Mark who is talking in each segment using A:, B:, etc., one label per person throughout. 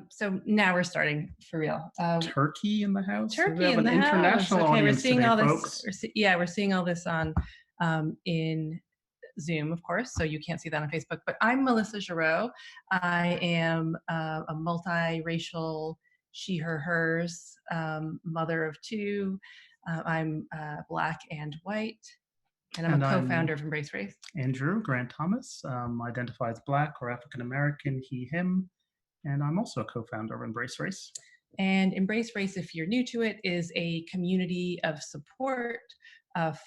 A: So now we're starting for real.
B: Turkey in the house. We
A: Turkey
B: have
A: in
B: an
A: the house.
B: international
A: Okay, we're
B: audience
A: seeing
B: today,
A: all this.
B: folks.
A: We're seeing all this on in Zoom, of course. So you can't see that on Facebook. But I'm Melissa Giroux. I am a multiracial, she, her, hers, mother of two. I'm Black and white, and I'm
B: And
A: a
B: I'm
A: co-founder of EmbraceRace.
B: Andrew Grant Thomas. Identifies Black or African American, he, him. And I'm also a co-founder of EmbraceRace.
A: And EmbraceRace, if you're new to it, is a community of support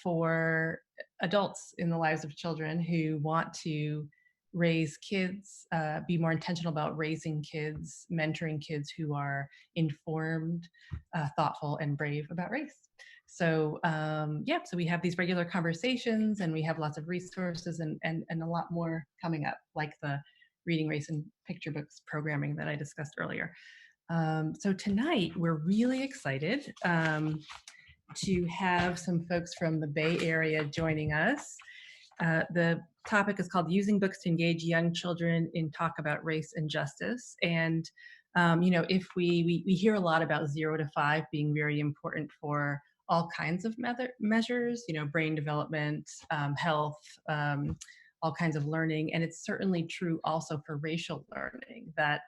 A: for adults in the lives of children who want to raise kids, be more intentional about raising kids, mentoring kids who are informed, thoughtful, and brave about race. So so we have these regular conversations, and we have lots of resources and a lot more coming up, like the Reading Race and Picture Books programming that I discussed earlier. So tonight we're really excited to have some folks from the Bay Area joining us. The topic is called Using Books to Engage Young Children in Talk About Race and Justice. And, if we hear a lot about 0 to 5 being very important for all kinds of measures, brain development, health, all kinds of learning. And it's certainly true also for racial learning that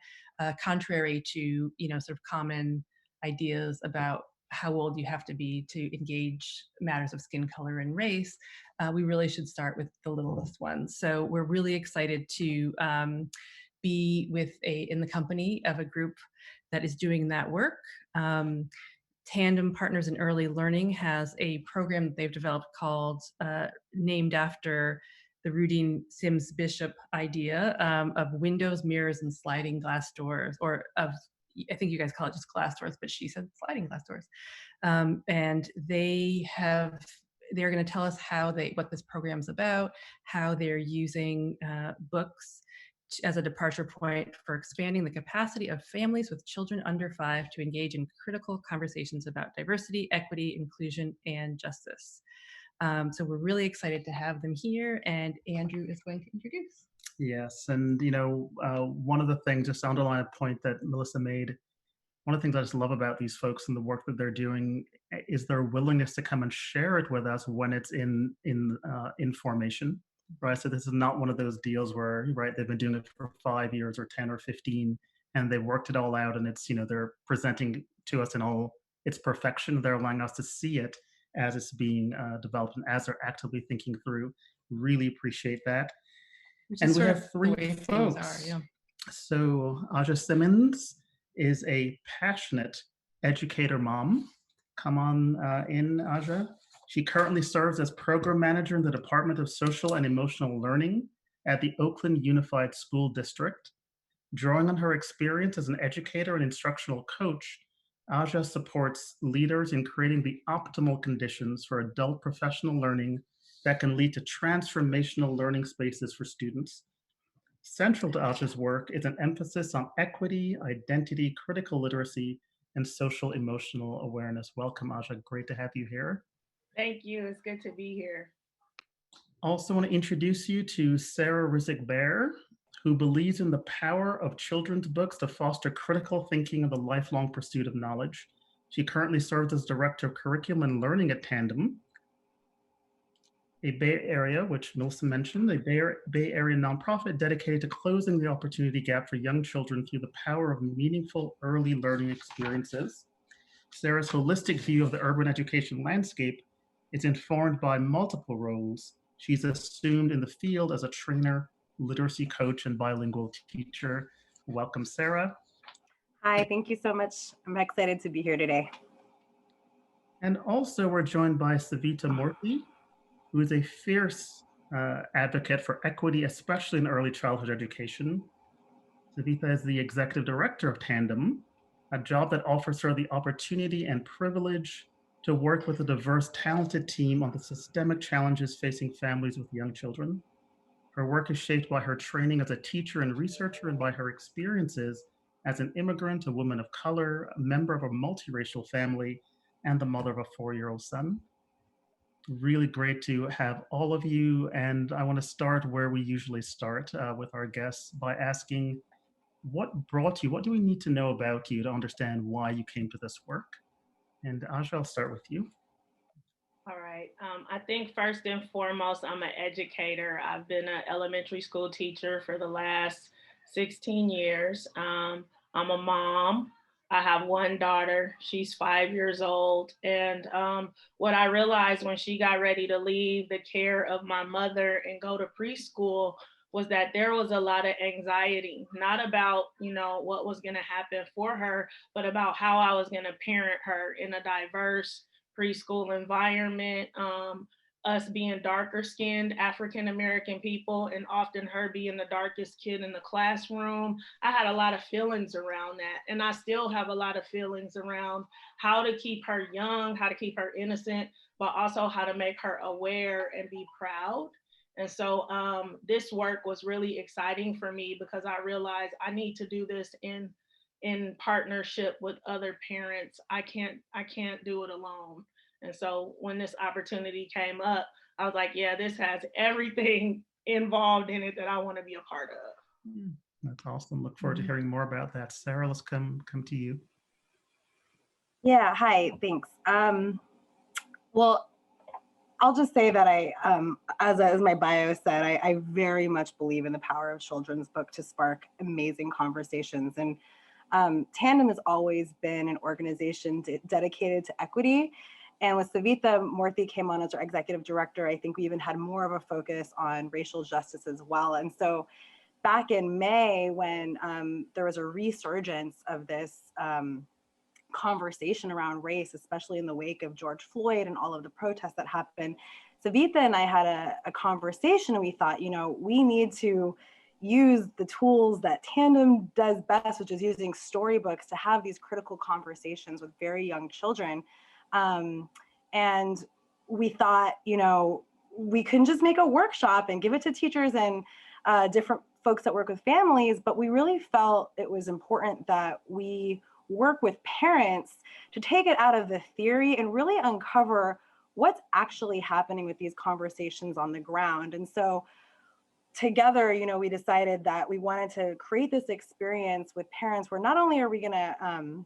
A: contrary to, sort of common ideas about how old you have to be to engage matters of skin color and race, we really should start with the littlest ones. So we're really excited to be in the company of a group that is doing that work. Tandem Partners in Early Learning has a program that they've developed called, named after the Rudine Sims Bishop idea of windows, mirrors, and sliding glass doors, or I think you guys call it just glass doors, but she said sliding glass doors. And they're going to tell us what this program's about, how they're using books as a departure point for expanding the capacity of families with children under 5 to engage in critical conversations about diversity, equity, inclusion, and justice. So we're really excited to have them here, and Andrew is going to introduce.
B: Yes, and one of the things, just to underline a point that Melissa made, one of the things I just love about these folks and the work that they're doing is their willingness to come and share it with us when it's in formation, right? So this is not one of those deals where, right, they've been doing it for 5 years or 10 or 15, and they've worked it all out, and it's, they're presenting to us in all its perfection. They're allowing us to see it as it's being developed and as they're actively thinking through. Really appreciate that. And we have 3 folks. So Aija Simmons is a passionate educator mom. Come on in, Aja. She currently serves as program manager in the Department of Social and Emotional Learning at the Oakland Unified School District. Drawing on her experience as an educator and instructional coach, Aja supports leaders in creating the optimal conditions for adult professional learning that can lead to transformational learning spaces for students. Central to Aja's work is an emphasis on equity, identity, critical literacy, and social emotional awareness. Welcome, Aja. Great to have you here.
C: Thank you. It's good to be here.
B: Also want to introduce you to Sara Rizik-Baer, who believes in the power of children's books to foster critical thinking and the lifelong pursuit of knowledge. She currently serves as Director of Curriculum and Learning at Tandem, a Bay Area, which Melissa mentioned, a Bay Area nonprofit dedicated to closing the opportunity gap for young children through the power of meaningful early learning experiences. Sara's holistic view of the urban education landscape is informed by multiple roles she's assumed in the field as a trainer, literacy coach, and bilingual teacher. Welcome, Sara.
C: Hi, thank you so much. I'm excited to be here today.
B: And also we're joined by Savitha Moorthy, who is a fierce advocate for equity, especially in early childhood education. Savitha is the executive director of Tandem, a job that offers her the opportunity and privilege to work with a diverse, talented team on the systemic challenges facing families with young children. Her work is shaped by her training as a teacher and researcher and by her experiences as an immigrant, a woman of color, a member of a multiracial family, and the mother of a 4-year-old son. Really great to have all of you. And I want to start where we usually start with our guests by asking, what brought you, what do we need to know about you to understand why you came to this work? And Aija, I'll start with you.
D: All right. I think first and foremost, I'm an educator. I've been an elementary school teacher for the last 16 years. I'm a mom. I have one daughter. She's 5 years old. And what I realized when she got ready to leave the care of my mother and go to preschool was that there was a lot of anxiety, not about, what was going to happen for her, but about how I was going to parent her in a diverse preschool environment, us being darker skinned African American people, and often her being the darkest kid in the classroom. I had a lot of feelings around that. And I still have a lot of feelings around how to keep her young, how to keep her innocent, but also how to make her aware and be proud. And so this work was really exciting for me because I realized I need to do this in partnership with other parents. I can't do it alone. And so when this opportunity came up, I was like, yeah, this has everything involved in it that I want to be a part of.
B: That's awesome. Look forward to hearing more about that. Sara, let's come to you.
C: Yeah, hi, thanks. Well, I'll just say that as my bio said, I very much believe in the power of children's book to spark amazing conversations. And Tandem has always been an organization dedicated to equity. And when Savitha Moorthy came on as our executive director, I think we even had more of a focus on racial justice as well. And so back in May, when there was a resurgence of this conversation around race, especially in the wake of George Floyd and all of the protests that happened, Savitha and I had a conversation, and we thought, we need to use the tools that Tandem does best, which is using storybooks to have these critical conversations with very young children. And we thought, we couldn't just make a workshop and give it to teachers and different folks that work with families, but we really felt it was important that we work with parents to take it out of the theory and really uncover what's actually happening with these conversations on the ground. And so together, we decided that we wanted to create this experience with parents where not only are we going to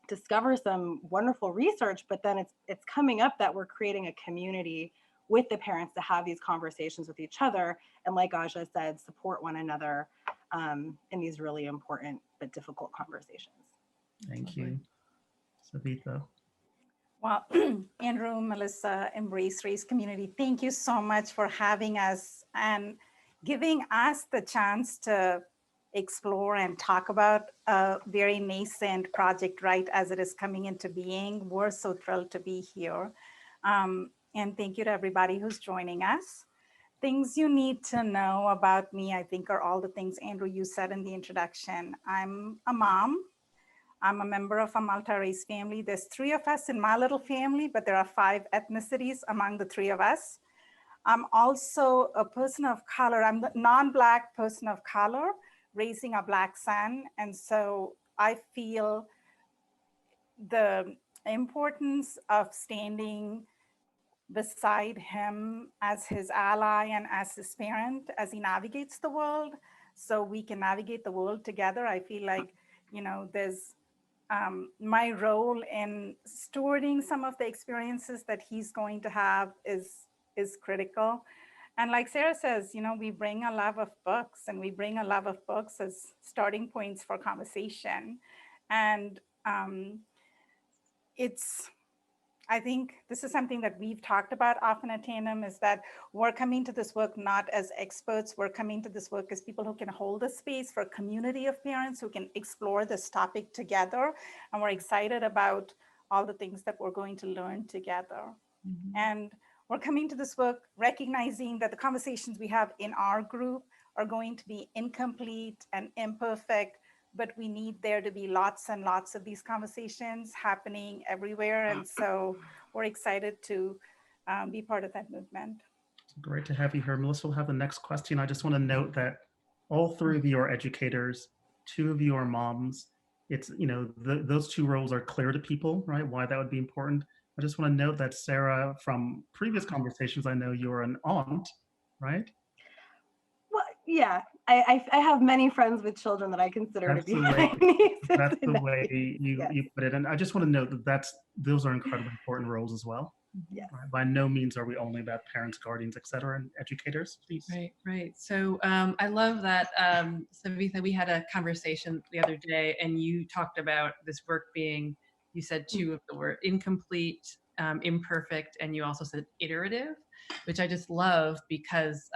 C: discover some wonderful research, but then it's coming up that we're creating a community with the parents to have these conversations with each other. And like Aija said, support one another in these really important but difficult conversations.
B: Thank you. Savitha.
E: Well, Andrew, Melissa, EmbraceRace community, thank you so much for having us and giving us the chance to explore and talk about a very nascent project right as it is coming into being. We're so thrilled to be here. And thank you to everybody who's joining us. Things you need to know about me, I think, are all the things, Andrew, you said in the introduction. I'm a mom. I'm a member of a multi-race family. There's 3 of us in my little family, but there are 5 ethnicities among the 3 of us. I'm also a person of color. I'm the non-Black person of color, raising a Black son. And so I feel the importance of standing beside him as his ally and as his parent as he navigates the world, so we can navigate the world together. I feel like, there's my role in stewarding some of the experiences that he's going to have is critical. And like Sara says, we bring a love of books, and we bring a love of books as starting points for conversation. And I think this is something that we've talked about often at Tandem, is that we're coming to this work not as experts. We're coming to this work as people who can hold a space for a community of parents who can explore this topic together. And we're excited about all the things that we're going to learn together. Mm-hmm. And we're coming to this work recognizing that the conversations we have in our group are going to be incomplete and imperfect, but we need there to be lots and lots of these conversations happening everywhere. And so we're excited to be part of that movement.
B: Great to have you here. Melissa will have the next question. I just want to note that all 3 of you are educators, 2 of you are moms. It's, those 2 roles are clear to people, right? Why that would be important. I just want to note that Sara, from previous conversations, I know you're an aunt, right?
C: Well, yeah. I have many friends with children that I consider to be my nieces.
B: That's the way you
C: Yes.
B: put it. And I just want to note that those are incredibly important roles as well.
C: Yes.
B: Right? By no means are we only about parents, guardians, et cetera, and educators, please.
A: Right. So I love that, Savitha, we had a conversation the other day and you talked about this work being, you said two of the word, incomplete, imperfect, and you also said iterative, which I just love because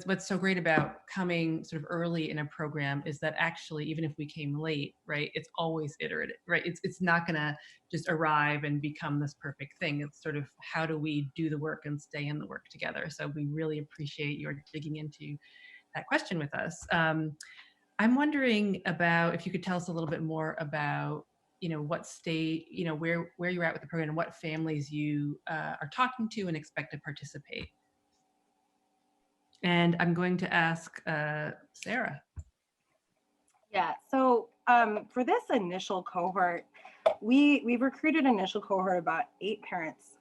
A: what's so great about coming sort of early in a program is that actually, even if we came late, right, it's always iterative, right? It's not gonna just arrive and become this perfect thing. It's sort of how do we do the work and stay in the work together. So we really appreciate your digging into that question with us. I'm wondering about if you could tell us a little bit more about, what state, where you're at with the program and what families you are talking to and expect to participate. And I'm going to ask Sara.
C: Yeah, so for this initial cohort, we've recruited an initial cohort about 8 parents,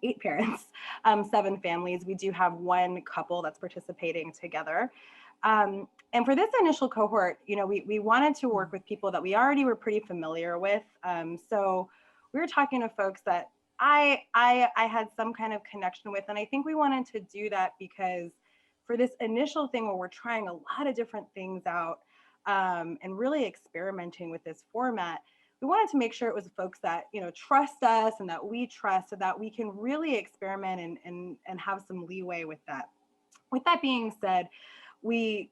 C: eight parents, 7 families. We do have one couple that's participating together. And for this initial cohort, we wanted to work with people that we already were pretty familiar with. So we were talking to folks that I had some kind of connection with, and I think we wanted to do that because for this initial thing where we're trying a lot of different things out and really experimenting with this format, we wanted to make sure it was folks that trust us and that we trust, so that we can really experiment and have some leeway with that. With that being said, we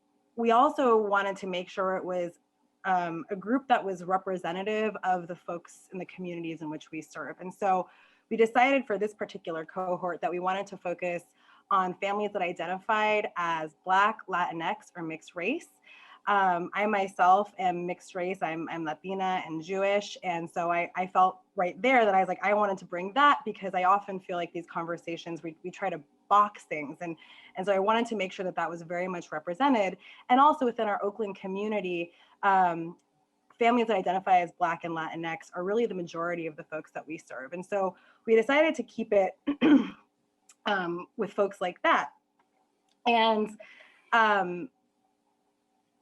C: also wanted to make sure it was a group that was representative of the folks in the communities in which we serve. And so we decided for this particular cohort that we wanted to focus on families that identified as Black, Latinx, or mixed race. I myself am mixed race. I'm Latina and Jewish. And so I felt right there that I was like, I wanted to bring that, because I often feel like these conversations, we try to box things. And so I wanted to make sure that that was very much represented. And also within our Oakland community, families that identify as Black and Latinx are really the majority of the folks that we serve. And so we decided to keep it with folks like that. And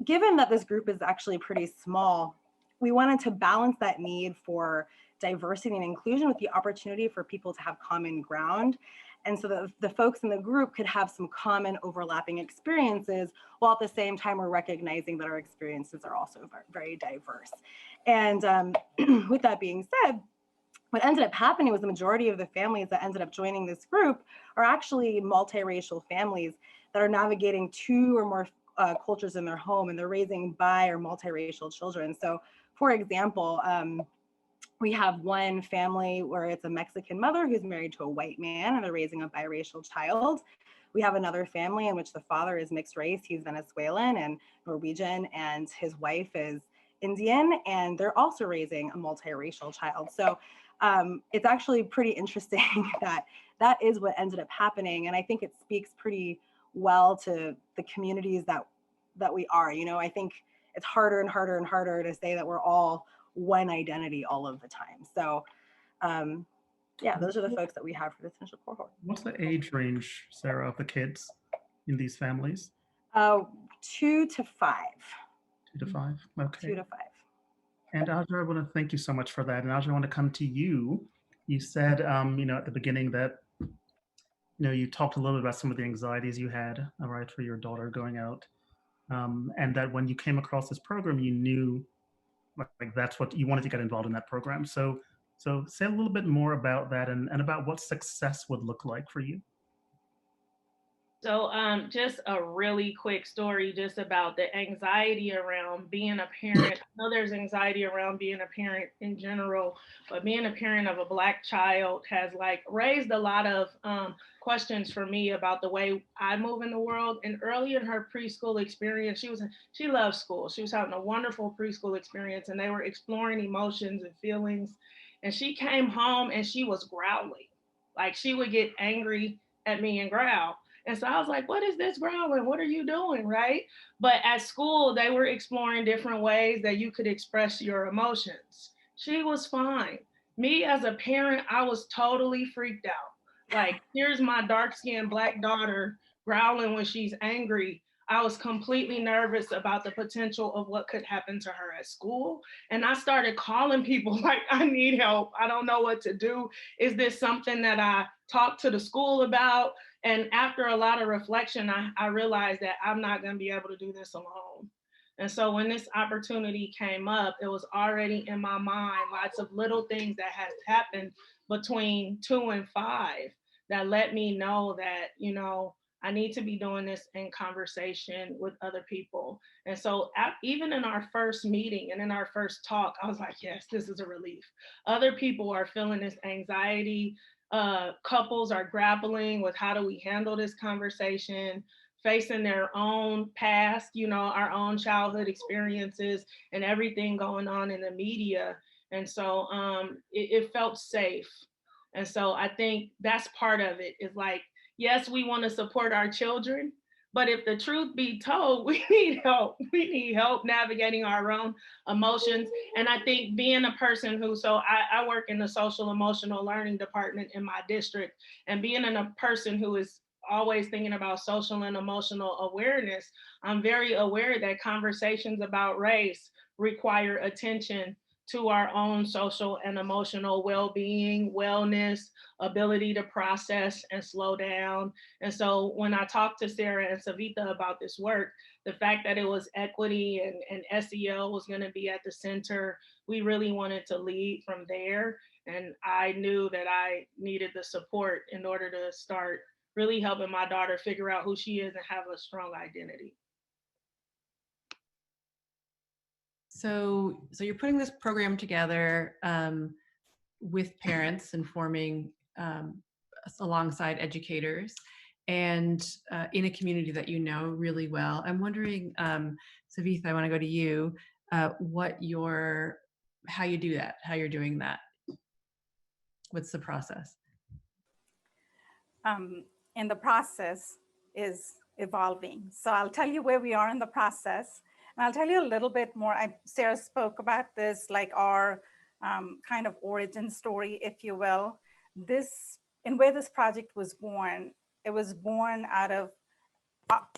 C: given that this group is actually pretty small, we wanted to balance that need for diversity and inclusion with the opportunity for people to have common ground. And so that the folks in the group could have some common overlapping experiences, while at the same time we're recognizing that our experiences are also very diverse. And with that being said, what ended up happening was the majority of the families that ended up joining this group are actually multiracial families that are navigating 2 or more cultures in their home, and they're raising bi or multiracial children. So for example, we have one family where it's a Mexican mother who's married to a white man and they're raising a biracial child. We have another family in which the father is mixed race. He's Venezuelan and Norwegian, and his wife is Indian, and they're also raising a multiracial child. So it's actually pretty interesting that is what ended up happening. And I think it speaks pretty well to the communities that we are. I think it's harder and harder and harder to say that we're all one identity all of the time. So yeah, those are the folks that we have for this initial cohort.
B: What's the age range, Sara, of the kids in these families?
C: 2 to 5.
B: 2 to 5, okay.
C: 2 to 5.
B: And Aija, I want to thank you so much for that. And Aija, I want to come to you. You said, at the beginning that, you talked a little bit about some of the anxieties you had, all right, for your daughter going out. And that when you came across this program, you knew like that's what you wanted to get involved in that program. So say a little bit more about that and about what success would look like for you.
D: So just a really quick story just about the anxiety around being a parent. I know there's anxiety around being a parent in general, but being a parent of a Black child has raised a lot of questions for me about the way I move in the world. And early in her preschool experience, she loved school. She was having a wonderful preschool experience, and they were exploring emotions and feelings. And she came home and she was growling. She would get angry at me and growl. And so I was like, what is this growling? What are you doing, right? But at school, they were exploring different ways that you could express your emotions. She was fine. Me as a parent, I was totally freaked out. Here's my dark-skinned Black daughter growling when she's angry. I was completely nervous about the potential of what could happen to her at school. And I started calling people like, I need help. I don't know what to do. Is this something that I talk to the school about? And after a lot of reflection, I realized that I'm not going to be able to do this alone. And so when this opportunity came up, it was already in my mind, lots of little things that has happened between 2 and 5 that let me know that, you know, I need to be doing this in conversation with other people. And so even in our first meeting and in our first talk, I was like, yes, this is a relief. Other people are feeling this anxiety. Couples are grappling with how do we handle this conversation, facing their own past, you know, our own childhood experiences and everything going on in the media. And so it felt safe. And so I think that's part of it, is like, yes, we want to support our children, but if the truth be told, we need help. We need help navigating our own emotions. And I think being a person who, so I work in the social emotional learning department in my district, and being a person who is always thinking about social and emotional awareness, I'm very aware that conversations about race require attention to our own social and emotional well-being, wellness, ability to process and slow down. And so when I talked to Sara and Savitha about this work, the fact that it was equity and SEL was going to be at the center, we really wanted to lead from there. And I knew that I needed the support in order to start really helping my daughter figure out who she is and have a strong identity.
A: So you're putting this program together with parents and forming alongside educators, and in a community that you know really well. I'm wondering, Savitha, I want to go to you. How you do that? How you're doing that? What's the process?
E: And the process is evolving. So I'll tell you where we are in the process. And I'll tell you a little bit more. Sara spoke about this, like our kind of origin story, if you will. And where this project was born, it was born out of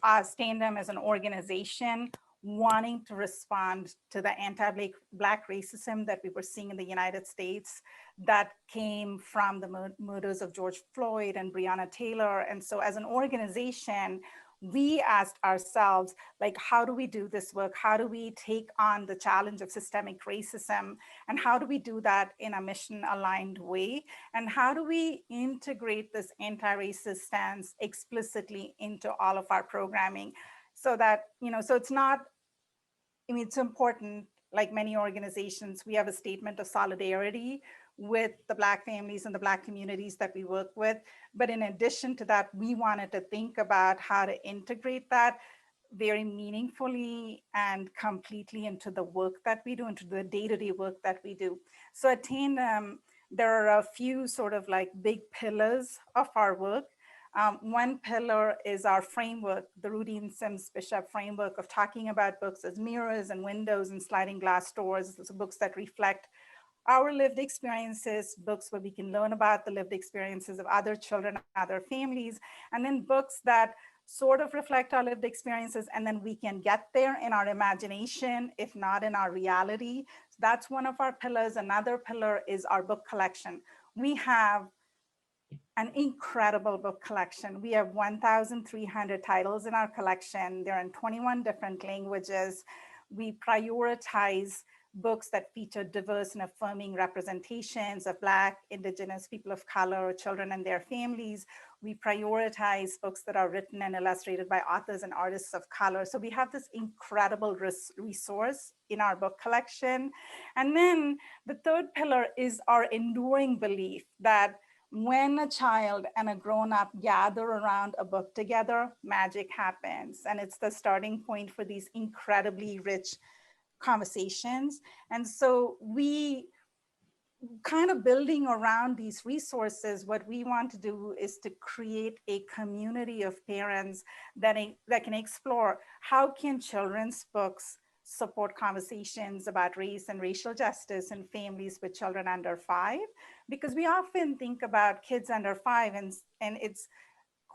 E: us, Tandem as an organization, wanting to respond to the anti-Black racism that we were seeing in the United States that came from the murders of George Floyd and Breonna Taylor. And so as an organization, we asked ourselves, like, how do we do this work? How do we take on the challenge of systemic racism? And how do we do that in a mission-aligned way? And how do we integrate this anti-racist stance explicitly into all of our programming? So that, you know, so it's not, I mean, it's important, like many organizations, we have a statement of solidarity with the Black families and the Black communities that we work with. But in addition to that, we wanted to think about how to integrate that very meaningfully and completely into the work that we do, into the day-to-day work that we do. So at Tandem, there are a few sort of like big pillars of our work. One pillar is our framework, the Rudine Sims Bishop framework of talking about books as mirrors and windows and sliding glass doors, so books that reflect our lived experiences, books where we can learn about the lived experiences of other children, other families, and then books that sort of reflect our lived experiences, and then we can get there in our imagination, if not in our reality. So that's one of our pillars. Another pillar is our book collection. We have an incredible book collection. We have 1,300 titles in our collection. They're in 21 different languages. We prioritize books that feature diverse and affirming representations of Black, Indigenous, people of color, children and their families. We prioritize books that are written and illustrated by authors and artists of color. So we have this incredible resource in our book collection. And then the third pillar is our enduring belief that when a child and a grown-up gather around a book together, magic happens. And it's the starting point for these incredibly rich conversations. And so we kind of building around these resources, what we want to do is to create a community of parents that can explore how can children's books support conversations about race and racial justice in families with children under 5, because we often think about kids under 5 and it's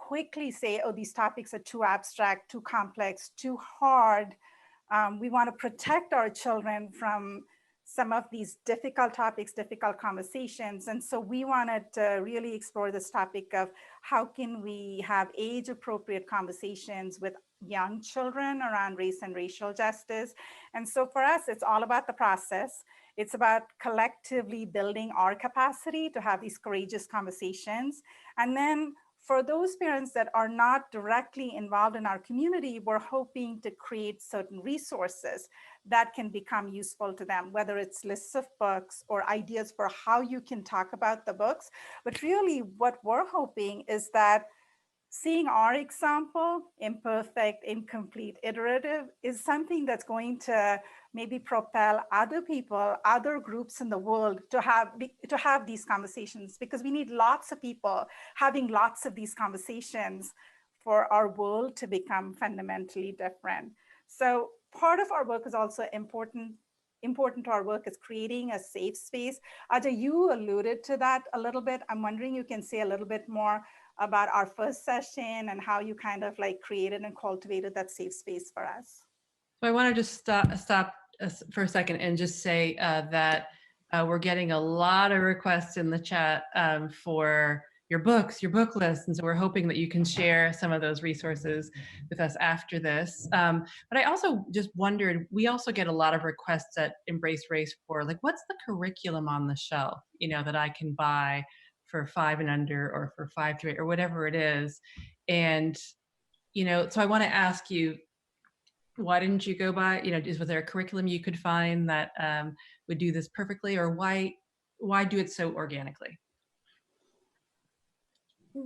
E: quickly say, oh, these topics are too abstract, too complex, too hard. We want to protect our children from some of these difficult topics, difficult conversations. And so we wanted to really explore this topic of how can we have age-appropriate conversations with young children around race and racial justice. And so for us, it's all about the process. It's about collectively building our capacity to have these courageous conversations. And then for those parents that are not directly involved in our community, we're hoping to create certain resources that can become useful to them, whether it's lists of books or ideas for how you can talk about the books. But really what we're hoping is that seeing our example, imperfect, incomplete, iterative, is something that's going to maybe propel other people, other groups in the world to have these conversations, because we need lots of people having lots of these conversations for our world to become fundamentally different. So part of our work is also important to our work is creating a safe space. Aija, you alluded to that a little bit. I'm wondering you can say a little bit more about our first session and how you kind of like created and cultivated that safe space for us.
A: So I want to just stop for a second and just say that we're getting a lot of requests in the chat for your books, your book list. And so we're hoping that you can share some of those resources with us after this. But I also just wondered, we also get a lot of requests at EmbraceRace for like, what's the curriculum on the shelf, you know, that I can buy for 5 and under or for 5 to 8 or whatever it is. And, you know, so I want to ask you, why didn't you go by, you know, was there a curriculum you could find that would do this perfectly, or why do it so organically?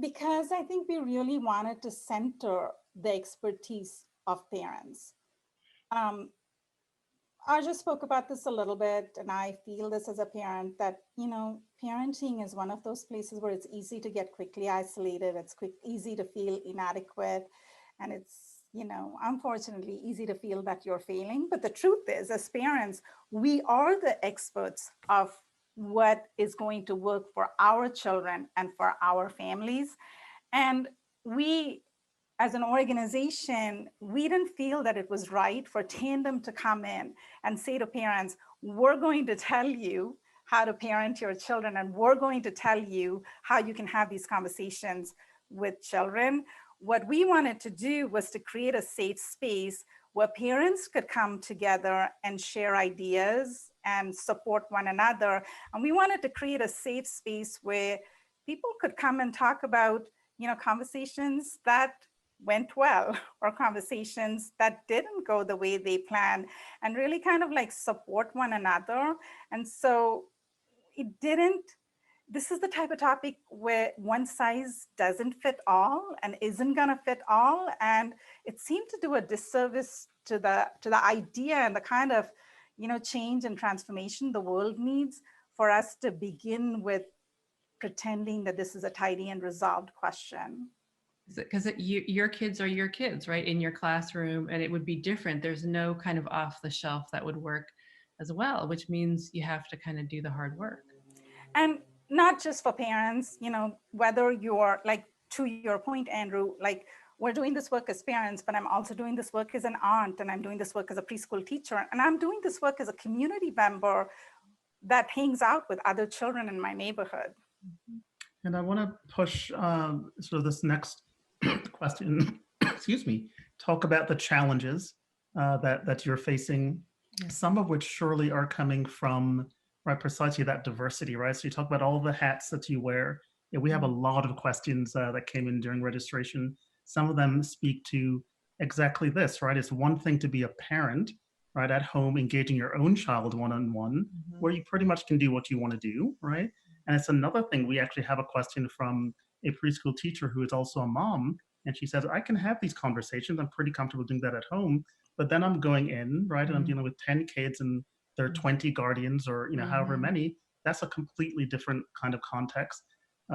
E: Because I think we really wanted to center the expertise of parents. I just spoke about this a little bit, and I feel this as a parent that, you know, parenting is one of those places where it's easy to get quickly isolated. It's easy to feel inadequate. And it's, you know, unfortunately easy to feel that you're failing. But the truth is, as parents, we are the experts of what is going to work for our children and for our families. And we, as an organization, we didn't feel that it was right for Tandem to come in and say to parents, we're going to tell you how to parent your children, and we're going to tell you how you can have these conversations with children. What we wanted to do was to create a safe space where parents could come together and share ideas and support one another. And we wanted to create a safe space where people could come and talk about, you know, conversations that went well or conversations that didn't go the way they planned, and really kind of like support one another. And so this is the type of topic where one size doesn't fit all and isn't gonna fit all. And it seemed to do a disservice to the idea and the kind of, you know, change and transformation the world needs, for us to begin with pretending that this is a tidy and resolved question.
A: Because your kids are your kids, right, in your classroom, and it would be different. There's no kind of off the shelf that would work as well, which means you have to kind of do the hard work.
E: And not just for parents, you know, whether you're like, to your point, Andrew, like we're doing this work as parents, but I'm also doing this work as an aunt, and I'm doing this work as a preschool teacher, and I'm doing this work as a community member that hangs out with other children in my neighborhood.
B: And I want to push sort of this next question, excuse me, talk about the challenges that you're facing, some of which surely are coming from, right, precisely that diversity, right? So you talk about all the hats that you wear. Yeah, we have a lot of questions that came in during registration. Some of them speak to exactly this, right? It's one thing to be a parent, right, at home, engaging your own child one-on-one, where you pretty much can do what you want to do, right? And it's another thing, we actually have a question from a preschool teacher who is also a mom, and she says, I can have these conversations, I'm pretty comfortable doing that at home, but then I'm going in, right, and I'm dealing with 10 kids and there are 20 guardians, or, you know, however many. That's a completely different kind of context.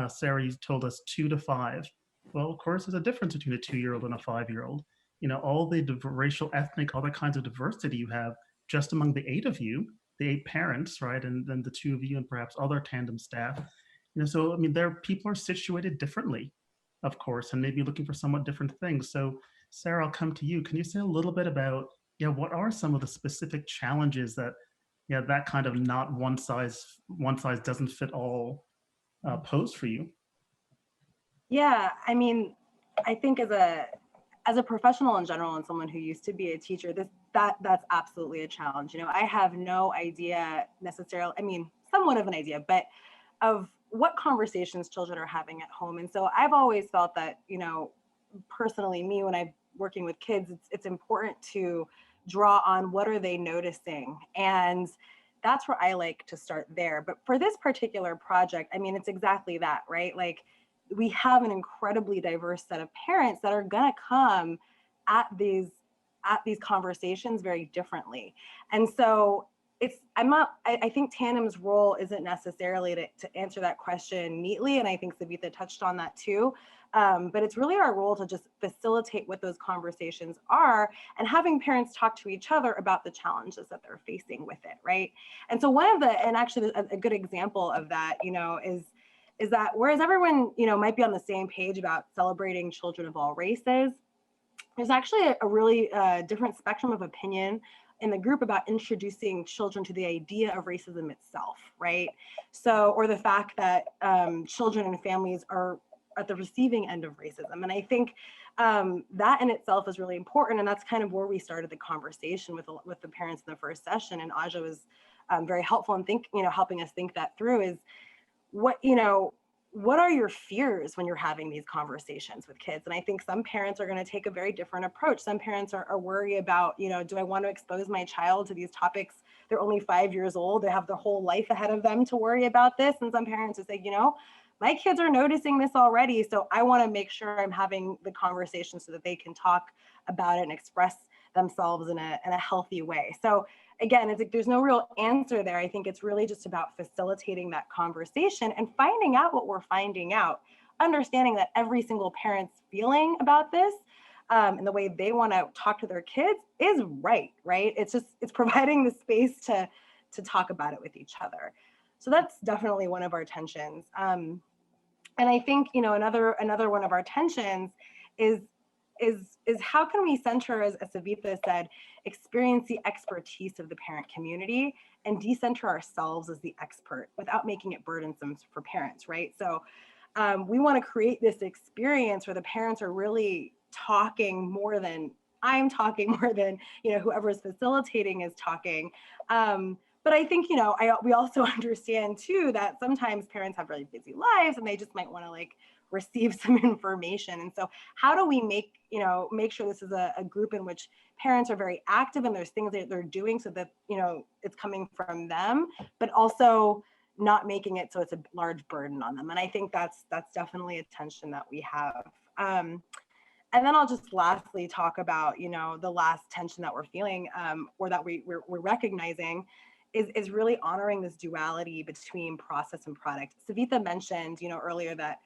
B: Sara, you told us 2 to 5. Well, of course, there's a difference between a 2-year-old and a 5-year-old. You know, all the racial, ethnic, other kinds of diversity you have just among the 8 of you, the 8 parents, right, and then the 2 of you and perhaps other Tandem staff. You know, so I mean, people are situated differently, of course, and maybe looking for somewhat different things. So Sarah, I'll come to you. Can you say a little bit about, yeah, what are some of the specific challenges that, yeah, that kind of not one size doesn't fit all pose for you?
C: Yeah, I mean, I think as a professional in general and someone who used to be a teacher, that's absolutely a challenge. You know, I have no idea necessarily, I mean, somewhat of an idea, but of what conversations children are having at home. And so I've always felt that, you know, personally, me, when I'm working with kids, it's important to draw on what are they noticing. And that's where I like to start there. But for this particular project, I mean, it's exactly that, right? Like, we have an incredibly diverse set of parents that are going to come at these conversations very differently. And so I think Tandem's role isn't necessarily to answer that question neatly. And I think Savitha touched on that too. But it's really our role to just facilitate what those conversations are and having parents talk to each other about the challenges that they're facing with it, right? And so and actually a good example of that, you know, is that whereas everyone, you know, might be on the same page about celebrating children of all races, there's actually a really different spectrum of opinion in the group about introducing children to the idea of racism itself, right? So, or the fact that children and families are at the receiving end of racism. And I think that in itself is really important. And that's kind of where we started the conversation with the parents in the first session. And Aija was very helpful in helping us think that through is, what are your fears when you're having these conversations with kids? And I think some parents are going to take a very different approach. Some parents are worried about, you know, do I want to expose my child to these topics? They're only 5 years old. They have their whole life ahead of them to worry about this. And some parents are saying, you know, my kids are noticing this already. So I want to make sure I'm having the conversation so that they can talk about it and express themselves in a healthy way. So again, it's like there's no real answer there. I think it's really just about facilitating that conversation and finding out what we're finding out, understanding that every single parent's feeling about this and the way they want to talk to their kids is right? It's providing the space to talk about it with each other. So that's definitely one of our tensions. And I think, you know, another one of our tensions is how can we center, as Savitha said, experience the expertise of the parent community and decenter ourselves as the expert without making it burdensome for parents, right? So we want to create this experience where the parents are really talking more than I'm talking, more than, you know, whoever's facilitating is talking. But I think, you know, we also understand too that sometimes parents have really busy lives and they just might want to like receive some information. And so how do we make sure this is a group in which parents are very active and there's things that they're doing so that, you know, it's coming from them, but also not making it so it's a large burden on them. And I think that's definitely a tension that we have. And then I'll just lastly talk about, you know, the last tension that we're feeling or that we're recognizing is really honoring this duality between process and product. Savitha mentioned, you know, earlier that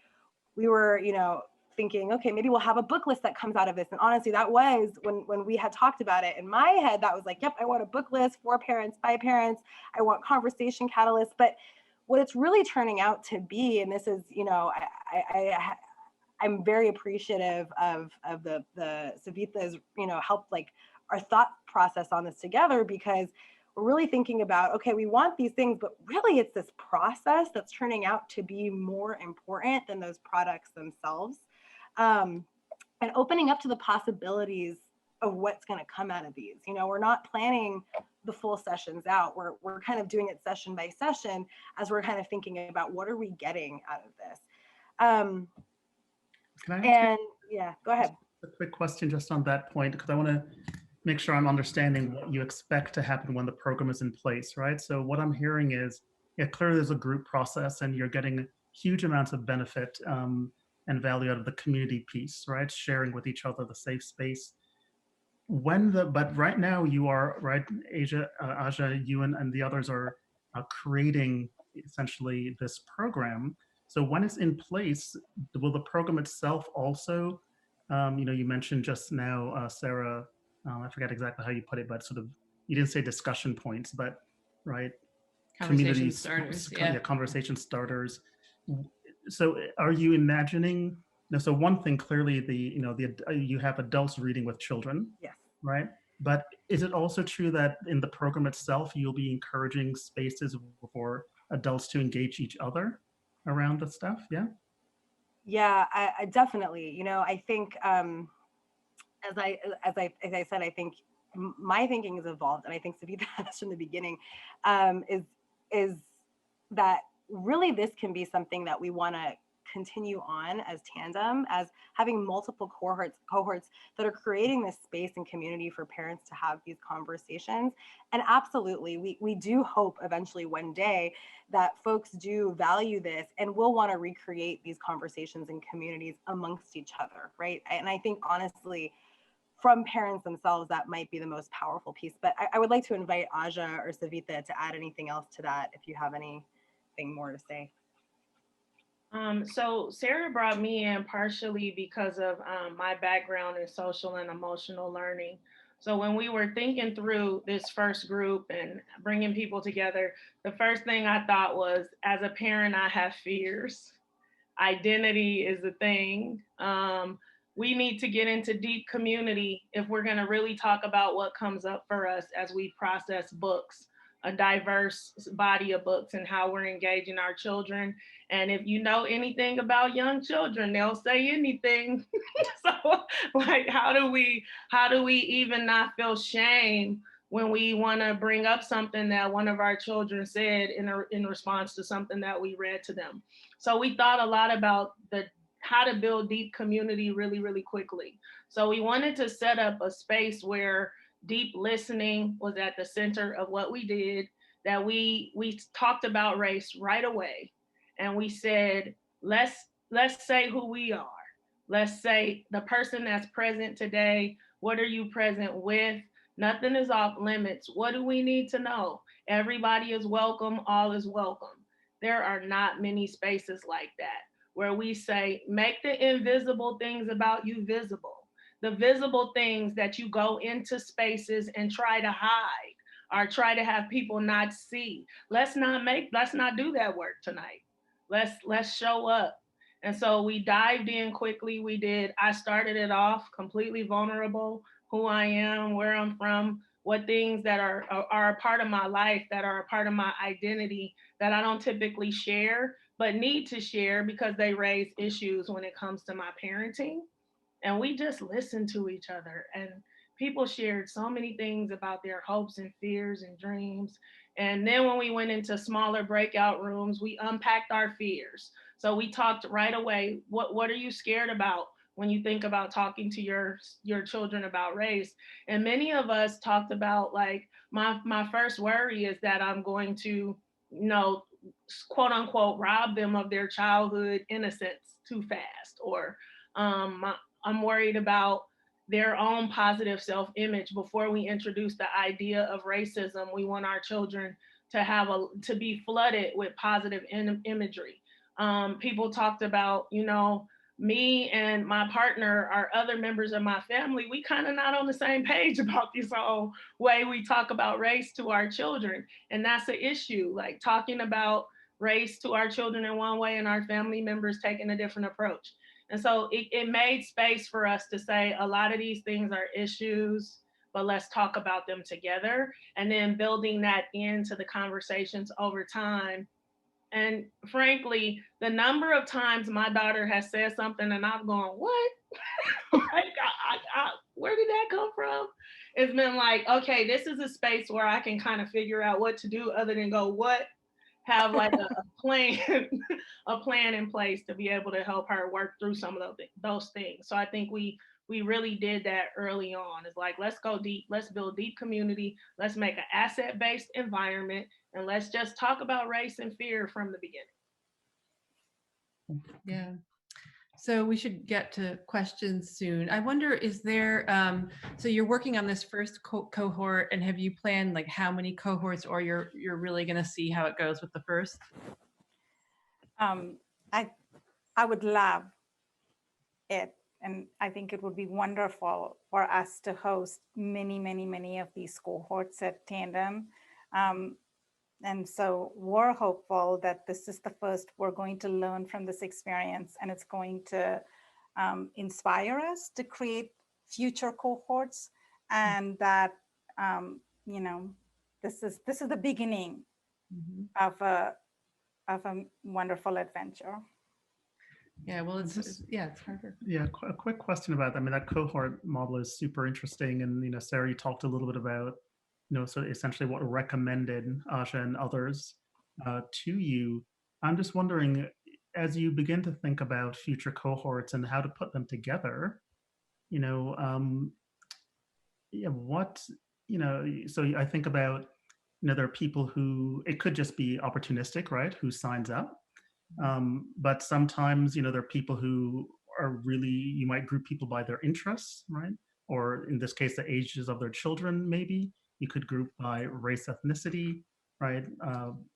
C: we were, you know, thinking, okay, maybe we'll have a book list that comes out of this. And honestly, that was when we had talked about it in my head, that was like, yep, I want a book list for parents, by parents. I want conversation catalysts. But what it's really turning out to be, and this is, you know, I'm very appreciative of the Savitha's, you know, help like our thought process on this together, because we're really thinking about, okay, we want these things, but really it's this process that's turning out to be more important than those products themselves. And opening up to the possibilities of what's going to come out of these. You know, we're not planning the full sessions out. We're kind of doing it session by session as we're kind of thinking about what are we getting out of this.
B: Can I ask
C: yeah, go ahead.
B: a quick question just on that point, because I want to make sure I'm understanding what you expect to happen when the program is in place, right? So what I'm hearing is, yeah, clearly there's a group process and you're getting huge amounts of benefit and value out of the community piece, right? Sharing with each other the safe space. But right now you are, right, Aija, you and the others are creating essentially this program. So when it's in place, will the program itself also, you know, you mentioned just now, Sarah, I forget exactly how you put it, but sort of, you didn't say discussion points, but right,
A: Conversation starters, yeah.
B: Conversation starters. So are you imagining Now, so one thing clearly, you have adults reading with children,
C: Yes.
B: right? But is it also true that in the program itself, you'll be encouraging spaces for adults to engage each other around the stuff? Yeah.
C: Yeah, I definitely. I think as I said, I think my thinking has evolved, and I think Savitha has from the beginning, is that really this can be something that we want to continue on as Tandem, as having multiple cohorts that are creating this space and community for parents to have these conversations. And absolutely, we do hope eventually one day that folks do value this and will want to recreate these conversations and communities amongst each other, right? And I think honestly, from parents themselves, that might be the most powerful piece. But I would like to invite Aija or Savitha to add anything else to that if you have anything more to say.
D: So Sara brought me in partially because of my background in social and emotional learning. So when we were thinking through this first group and bringing people together, the first thing I thought was, as a parent, I have fears. Identity is a thing. We need to get into deep community if we're going to really talk about what comes up for us as we process books, a diverse body of books, and how we're engaging our children. And if you know anything about young children, they'll say anything. So, like, how do we even not feel shame when we want to bring up something that one of our children said in response to something that we read to them? So we thought a lot about how to build deep community really, really quickly. So we wanted to set up a space where deep listening was at the center of what we did, that we talked about race right away. And we said, let's say who we are. Let's say the person that's present today, what are you present with? Nothing is off limits. What do we need to know? Everybody is welcome, all is welcome. There are not many spaces like that where we say, make the invisible things about you visible. The visible things that you go into spaces and try to hide or try to have people not see. Let's not do that work tonight. Let's show up. And so we dived in quickly. I started it off completely vulnerable, who I am, where I'm from, what things that are a part of my life, that are a part of my identity that I don't typically share, but need to share because they raise issues when it comes to my parenting. And we just listened to each other, and people shared so many things about their hopes and fears and dreams. And then when we went into smaller breakout rooms, we unpacked our fears. So we talked right away. What are you scared about when you think about talking to your children about race? And many of us talked about, like, my first worry is that I'm going to, quote unquote, rob them of their childhood innocence too fast, or I'm worried about their own positive self-image. Before we introduce the idea of racism, we want our children to be flooded with positive imagery. People talked about, me and my partner, our other members of my family, we kind of not on the same page about this whole way we talk about race to our children. And that's the issue, like talking about race to our children in one way and our family members taking a different approach. And so it made space for us to say a lot of these things are issues, but let's talk about them together. And then building that into the conversations over time. And frankly, the number of times my daughter has said something and I've gone, what? Like, where did that come from? It's been like, okay, this is a space where I can kind of figure out what to do other than go, what? Have like a plan, a plan in place to be able to help her work through some of those things. So I think we really did that early on. It's like, let's go deep, let's build deep community, let's make an asset-based environment, and let's just talk about race and fear from the beginning.
A: Yeah. So we should get to questions soon. I wonder, is there, so you're working on this first cohort, and have you planned like how many cohorts, or you're really going to see how it goes with the first?
E: I would love it. And I think it would be wonderful for us to host many of these cohorts at Tandem. And so we're hopeful that this is the first. We're going to learn from this experience, and it's going to inspire us to create future cohorts, and that this is the beginning of a wonderful adventure.
A: Yeah, well, it's harder.
B: Yeah, a quick question about that. I mean, that cohort model is super interesting, and Sarah, you talked a little bit about so essentially what recommended Aija and others to you. I'm just wondering, as you begin to think about future cohorts and how to put them together, what so I think about there are people who, it could just be opportunistic, right, who signs up, but sometimes there are people who are really, you might group people by their interests, right, or in this case the ages of their children. Maybe you could group by race, ethnicity, right,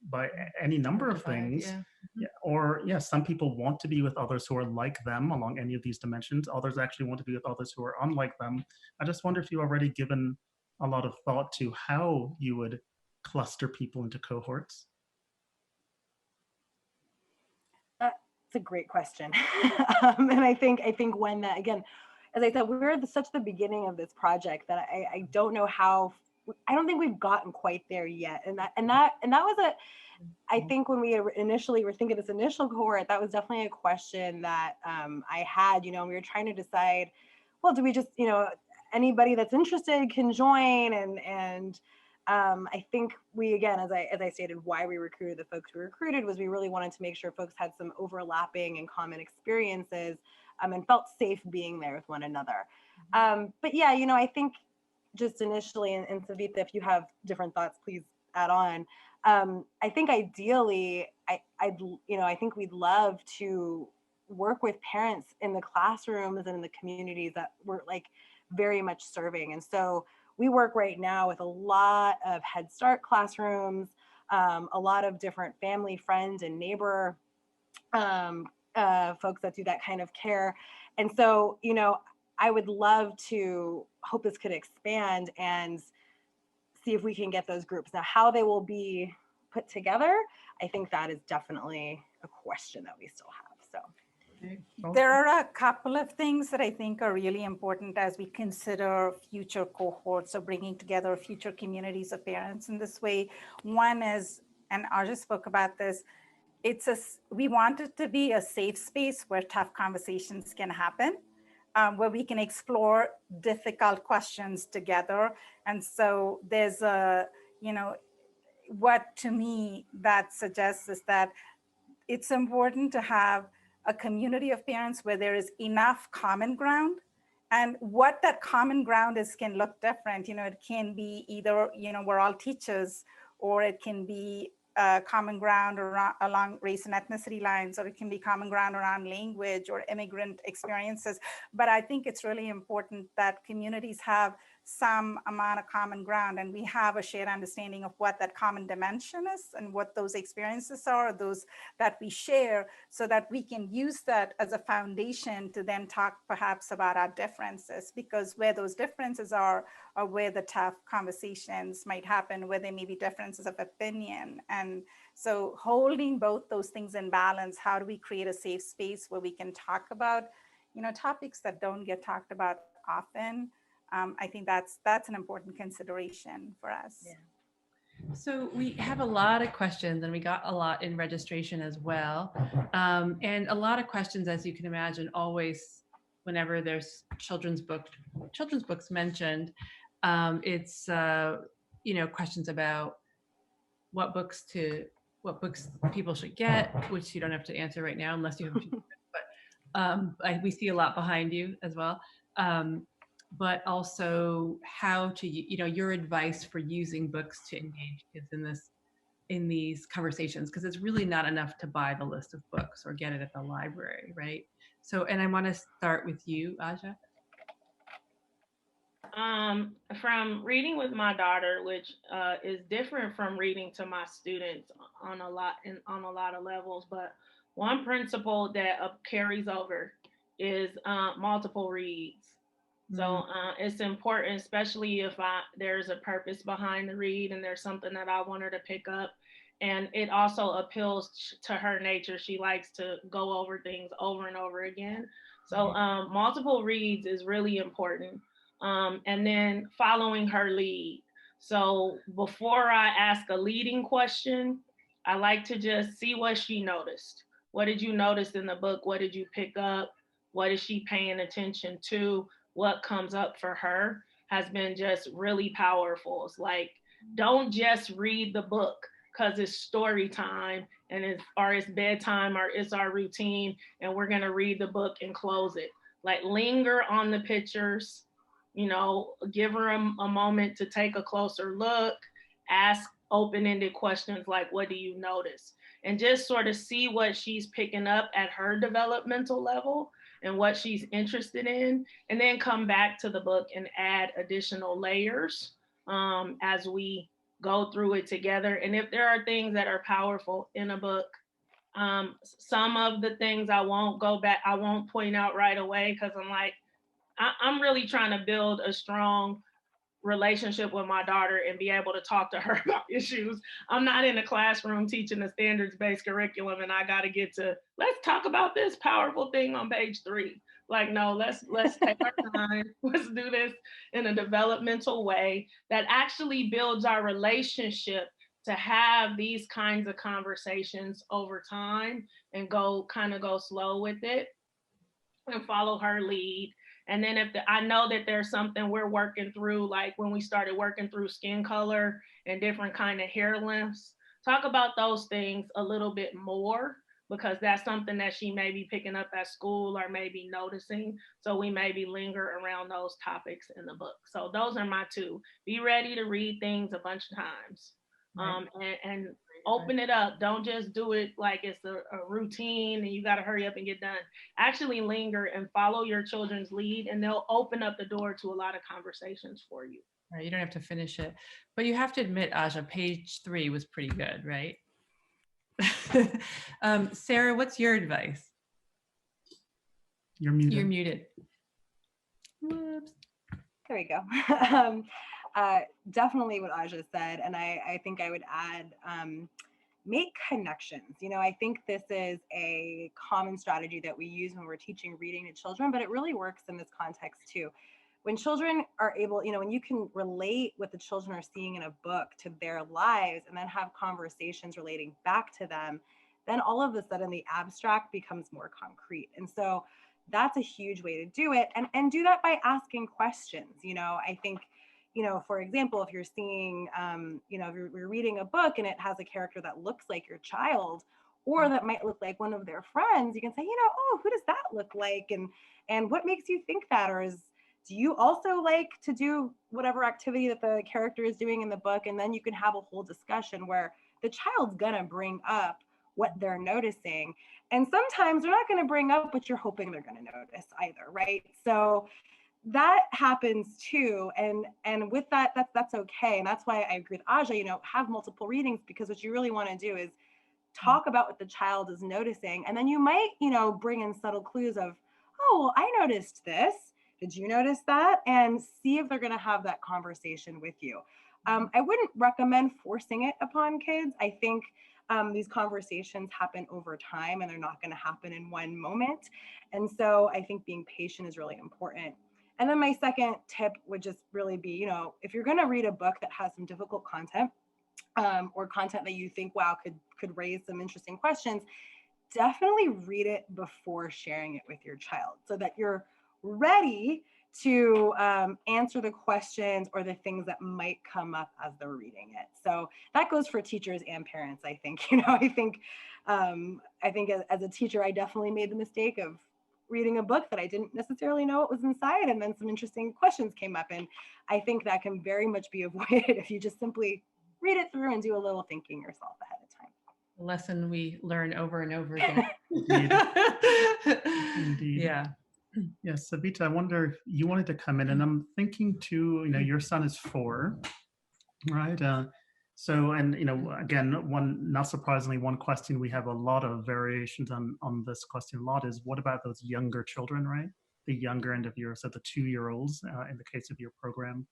B: by any number of things. Yeah. Or some people want to be with others who are like them along any of these dimensions. Others actually want to be with others who are unlike them. I just wonder if you've already given a lot of thought to how you would cluster people into cohorts.
C: It's a great question. And I think when that, again, as I said, we're at such the beginning of this project that I don't know how, I don't think we've gotten quite there yet. And that was I think when we initially were thinking this initial cohort, that was definitely a question that I had, we were trying to decide, well, do we just, anybody that's interested can join, and I think we, again, as I stated, why we recruited the folks we recruited was we really wanted to make sure folks had some overlapping and common experiences, and felt safe being there with one another. But yeah, I think just initially, and Savitha, if you have different thoughts, please add on. I think ideally, I think we'd love to work with parents in the classrooms and in the communities that we're like very much serving. And so we work right now with a lot of Head Start classrooms, a lot of different family, friend, and neighbor folks that do that kind of care. And so, I would love to hope this could expand and see if we can get those groups. Now, how they will be put together, I think that is definitely a question that we still have. So
E: there are a couple of things that I think are really important as we consider future cohorts or bringing together future communities of parents in this way. One is, and Aija spoke about this, we want it to be a safe space where tough conversations can happen, where we can explore difficult questions together. And so there's what to me that suggests is that it's important to have a community of parents where there is enough common ground. And what that common ground is can look different. It can be either, we're all teachers, or it can be common ground along race and ethnicity lines, or it can be common ground around language or immigrant experiences. But I think it's really important that communities have some amount of common ground, and we have a shared understanding of what that common dimension is and what those experiences are, those that we share, so that we can use that as a foundation to then talk perhaps about our differences, because where those differences are where the tough conversations might happen, where there may be differences of opinion. And so holding both those things in balance, how do we create a safe space where we can talk about, topics that don't get talked about often? I think that's an important consideration for us.
A: Yeah. So we have a lot of questions, and we got a lot in registration as well. And a lot of questions, as you can imagine, always whenever there's children's books mentioned, it's questions about what books people should get, which you don't have to answer right now unless you have. But we see a lot behind you as well. But also how to, your advice for using books to engage kids in these conversations, because it's really not enough to buy the list of books or get it at the library, right? So, and I want to start with you, Aija.
D: From reading with my daughter, which is different from reading to my students on a lot of levels, but one principle that carries over is multiple reads. So it's important, especially if there's a purpose behind the read and there's something that I want her to pick up. And it also appeals to her nature. She likes to go over things over and over again. So multiple reads is really important. And then following her lead. So before I ask a leading question, I like to just see what she noticed. What did you notice in the book? What did you pick up? What is she paying attention to? What comes up for her has been just really powerful. It's like, don't just read the book because it's story time and it's bedtime or it's our routine and we're going to read the book and close it. Like, linger on the pictures, give her a moment to take a closer look, ask open-ended questions like, what do you notice? And just sort of see what she's picking up at her developmental level and what she's interested in, and then come back to the book and add additional layers as we go through it together. And if there are things that are powerful in a book, some of the things I won't point out right away because I'm like, I'm really trying to build a strong relationship with my daughter and be able to talk to her about issues. I'm not in a classroom teaching a standards-based curriculum and I got to get to, let's talk about this powerful thing on page 3. Like, no, let's take our time. Let's do this in a developmental way that actually builds our relationship to have these kinds of conversations over time and go slow with it and follow her lead. And then I know that there's something we're working through, like when we started working through skin color and different kind of hair lengths, talk about those things a little bit more because that's something that she may be picking up at school or maybe noticing. So we maybe linger around those topics in the book. So those are my 2. Be ready to read things a bunch of times. And open it up. Don't just do it like it's a routine and you got to hurry up and get done. Actually linger and follow your children's lead, and they'll open up the door to a lot of conversations for you.
A: Right, you don't have to finish it, but you have to admit, Aija, page 3 was pretty good, right? Sara, what's your advice?
B: You're muted.
A: You're muted. Whoops.
C: There we go. Definitely what Aija said, and I think I would add, make connections. I think this is a common strategy that we use when we're teaching reading to children, but it really works in this context too. When children are able, when you can relate what the children are seeing in a book to their lives and then have conversations relating back to them, then all of a sudden the abstract becomes more concrete. And so that's a huge way to do it. And do that by asking questions. I think, for example, if you're seeing, if you're reading a book and it has a character that looks like your child, or that might look like one of their friends, you can say, oh, who does that look like? And what makes you think that? Or do you also like to do whatever activity that the character is doing in the book? And then you can have a whole discussion where the child's gonna bring up what they're noticing. And sometimes they're not gonna bring up what you're hoping they're gonna notice either, right? So that happens too. And with that, that's okay. And that's why I agree with Aija, have multiple readings, because what you really wanna do is talk about what the child is noticing. And then you might, bring in subtle clues of, oh, well, I noticed this. Did you notice that? And see if they're going to have that conversation with you. I wouldn't recommend forcing it upon kids. I think these conversations happen over time and they're not going to happen in one moment. And so I think being patient is really important. And then my second tip would just really be, if you're going to read a book that has some difficult content or content that you think, wow, could raise some interesting questions, definitely read it before sharing it with your child so that you're ready to answer the questions or the things that might come up as they're reading it. So that goes for teachers and parents, I think. I think as a teacher, I definitely made the mistake of reading a book that I didn't necessarily know what was inside, and then some interesting questions came up. And I think that can very much be avoided if you just simply read it through and do a little thinking yourself ahead of time.
A: A lesson we learn over and over again.
B: Indeed.
A: Yeah.
B: Yes, Savitha, I wonder if you wanted to come in, and I'm thinking too, your son is 4, right? So, and, again, not surprisingly, one question we have a lot of variations on this question a lot is, what about those younger children, right? The younger end of so the 2-year-olds in the case of your program.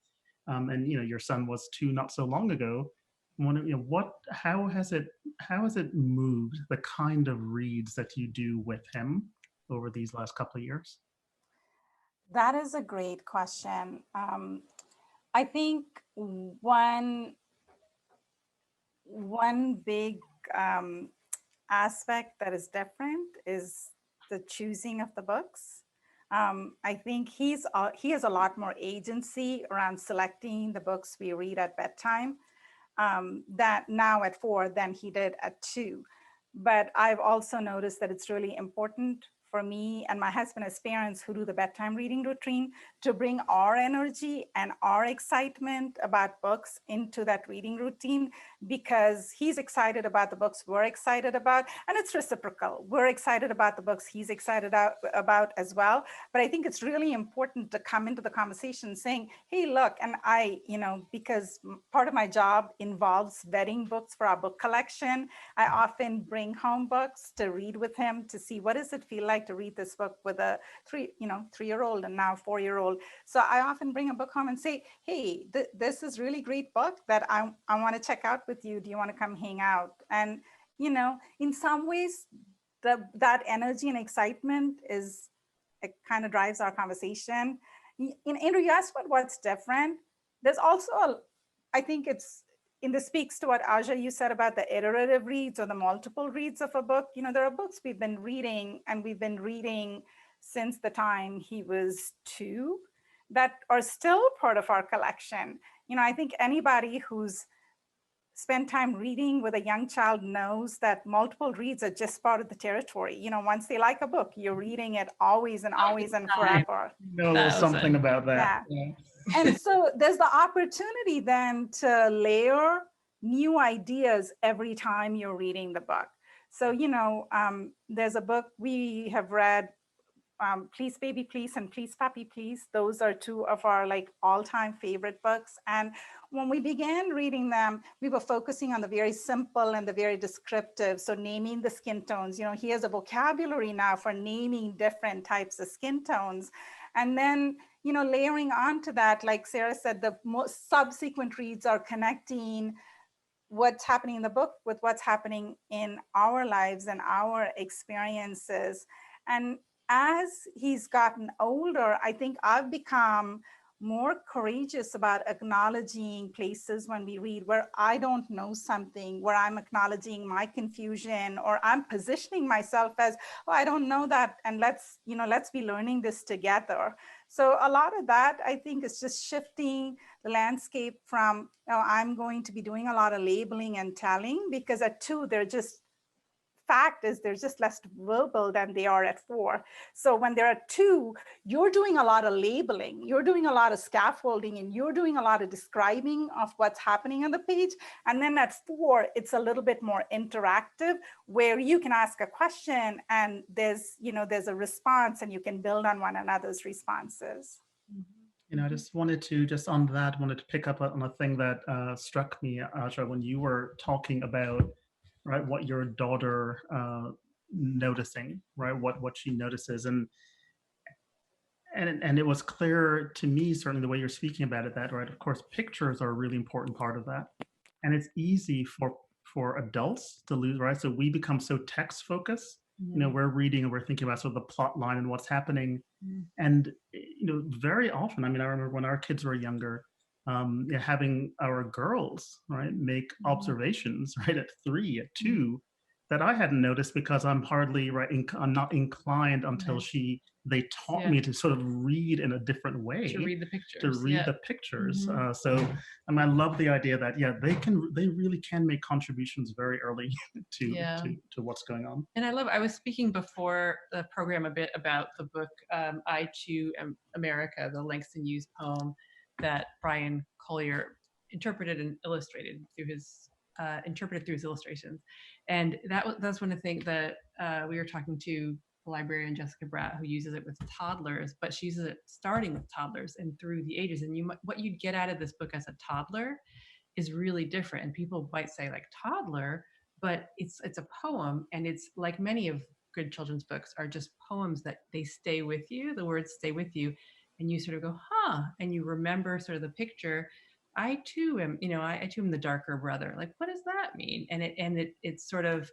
B: And, your son was 2 not so long ago. How has it moved, the kind of reads that you do with him over these last couple of years?
E: That is a great question. I think one big aspect that is different is the choosing of the books. I think he has a lot more agency around selecting the books we read at bedtime, that now at 4 than he did at 2. But I've also noticed that it's really important for me and my husband as parents who do the bedtime reading routine to bring our energy and our excitement about books into that reading routine, because he's excited about the books we're excited about, and it's reciprocal. We're excited about the books he's excited about as well. But I think it's really important to come into the conversation saying, hey, look, and because part of my job involves vetting books for our book collection, I often bring home books to read with him to see what does it feel like to read this book with a 3-year-old and now 4-year-old. So I often bring a book home and say, hey, this is really great book that I want to check out with you. Do you want to come hang out? And, in some ways, that energy and excitement it kind of drives our conversation. Andrew, you asked about what's different. There's also, I think this speaks to what Aija, you said about the iterative reads or the multiple reads of a book. There are books we've been reading since the time he was 2 that are still part of our collection. I think anybody who's spent time reading with a young child knows that multiple reads are just part of the territory. Once they like a book, you're reading it always and always and forever.
B: Know a little something about that.
E: Yeah. And so there's the opportunity then to layer new ideas every time you're reading the book. So, there's a book we have read, Please Baby Please and Please Puppy Please. Those are 2 of our all-time favorite books. And when we began reading them, we were focusing on the very simple and the very descriptive. So naming the skin tones, he has a vocabulary now for naming different types of skin tones. And then, layering onto that, like Sara said, the most subsequent reads are connecting what's happening in the book with what's happening in our lives and our experiences. And as he's gotten older, I think I've become more courageous about acknowledging places when we read where I don't know something, where I'm acknowledging my confusion, or I'm positioning myself as, oh, I don't know that, and let's be learning this together. So a lot of that, I think, is just shifting the landscape from, I'm going to be doing a lot of labeling and telling, because at 2, they're just less verbal than they are at 4. So when they're at 2, you're doing a lot of labeling, you're doing a lot of scaffolding, and you're doing a lot of describing of what's happening on the page. And then at 4, it's a little bit more interactive, where you can ask a question and there's a response, and you can build on one another's responses.
B: I just wanted to, pick up on a thing that struck me, Aija, when you were talking about, right, what your daughter noticing, right, what she notices, and it was clear to me, certainly the way you're speaking about it, that, right, of course, pictures are a really important part of that, and it's easy for adults to lose, right? So we become so text focused. We're reading and we're thinking about sort of the plot line and what's happening, and very often, I remember when our kids were younger, having our girls, right, make observations, right, at 3, at 2, that I hadn't noticed because I'm hardly, right, I'm not inclined until they taught me to sort of read in a different way.
A: To read the pictures.
B: The pictures. So I love the idea that, they really can make contributions very early to what's going on.
A: And I was speaking before the program a bit about the book, I Too Am America, the Langston Hughes poem that Brian Collier interpreted and illustrated through his illustrations. And that's one of the things that we were talking to the librarian Jessica Bratt, who uses it with toddlers, but she uses it starting with toddlers and through the ages. And what you'd get out of this book as a toddler is really different. And people might say like toddler, but it's a poem, and it's like many of good children's books are just poems that they stay with you. The words stay with you, and you sort of go, huh, and you remember sort of the picture. I too am the darker brother. Like, what does that mean? And it's sort of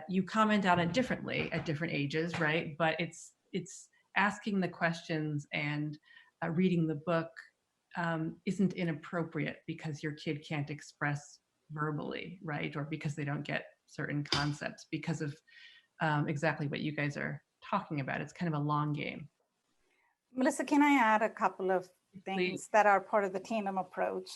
A: you comment on it differently at different ages, right? But it's asking the questions and reading the book isn't inappropriate because your kid can't express verbally, right? Or because they don't get certain concepts because of exactly what you guys are talking about. It's kind of a long game.
E: Melissa, can I add a couple of things that are part of the Tandem approach?